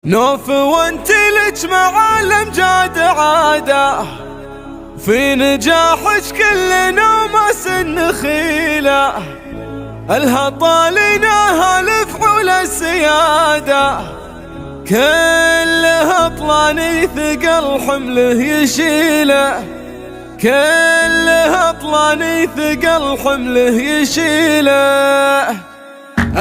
نوف وانت لك معالم جاد عاده في نجاحك كل نوماس النخيله الهطالنا هالفعول السياده كلها طلاني ثقل حمله يشيله كلها طلاني ثقل حمله يشيله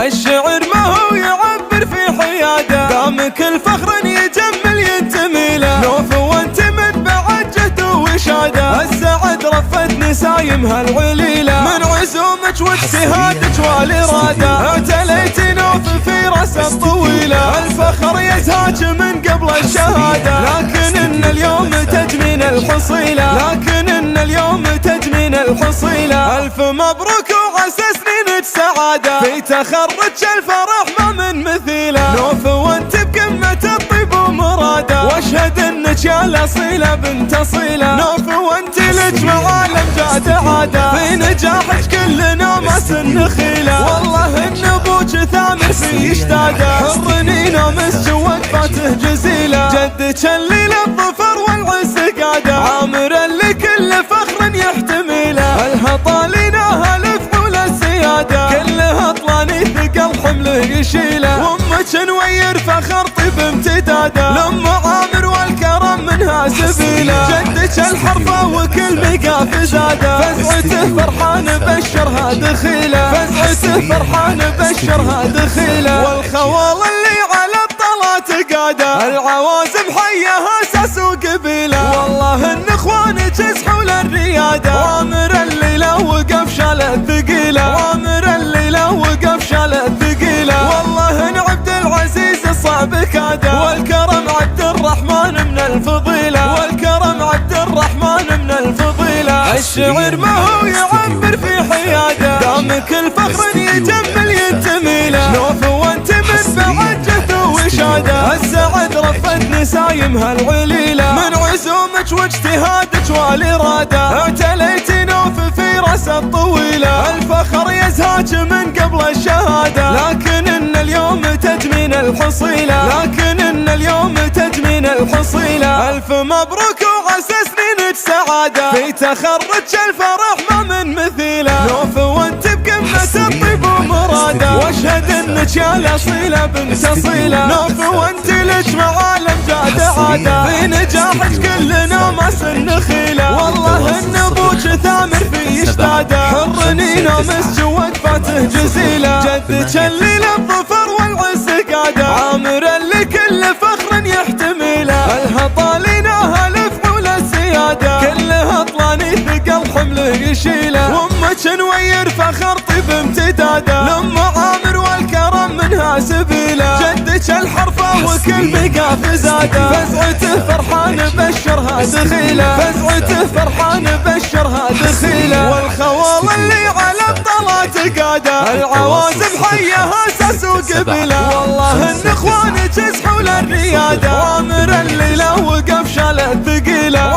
الشعر ما هو يعبر في حياده دامك الفخر يجمل ينتمي له نوف وانت متبعت جهد وشاده السعد رفت نسايمها العليله من عزومك واجتهادك والاراده اعتليت نوف في راسه طويله الفخر يزهاج من قبل الشهاده لكن ان اليوم تجنين الحصيله لكن ان اليوم تجنين الحصيله الف مبروك وعسى سنينك سعاده في تخرج الفرح ما من مثيله نوف وانت بقمة الطيب ومراده واشهد انك يا الاصيله بنت اصيله نوف وانت لك معالم جاد عاده في نجاحك كل نوماس النخيله والله ان ابوك ثامر في اشتاده حرني نومس وقفاته جزيله جدك اللي للظفر والعز قاده عامر اللي كل فخر يحتمله الهطالنا هالفعول السياده كلها طلاني ثقل حمله يشيله وامك نوير فخر طيب امتداده لام عامر والكرم منها سبيله جدك الحرفه وكل مقاف زاده فزعته فرحان بشرها دخيله فزعته فرحان بشرها دخيله والخوال اللي على الطلات قاده العوازم حيها اساس وقبيله والله ان اخوانك يزحوا للرياده وامر الليله وقف شالت ثقيله وامر الليله وقف شالت ثقيله والله ان عبد العزيز الصعب كاده والكرم عبد الرحمن من الفضيله والكرم عبد الرحمن من الفضيله الشعر ما هو يعبر في حياده دامك الفخر يجمل ينتمي له نوف وانت من بعد جهد وشاده السعد رفت نسايمها العليله من عزومك واجتهادك والاراده اعتليت نوف في راسه الطويله الفخر يزهاج من قبل الشهاده لكن ان اليوم تجنين الحصيله لكن ان اليوم تجنين الحصيله الف مبروك وعسى سنينك سعاده في تخرج الفرح ما من مثيله نوف وانت بقمة الطيب ومراده واشهد انك يا الاصيله بنت اصيله نوف وانت لك معالم جاد عاده في نجاحك كل نوماس النخيله والله ان ابوك ثامر في اشتاده حرني نومس وقفاته جزيله جدك اللي للظفر والعز قاده عامر اللي كل فخر يحتمله الهطالنا هالفعول السياده كلها طلاني ثقل حمله يشيله وامك نوير فخر طيب امتداده لام عامر والكرم منها سبيله جدك الحرفه وكل مقاف زاده فزعته فرحان بشرها دخيله فزعته فرحان بشرها دخيله والخوال اللي على الطلات قاده العوازم حيها اساس وقبيله والله ان اخوانك يزحوا للرياده وامر الليله وقف شالت ثقيله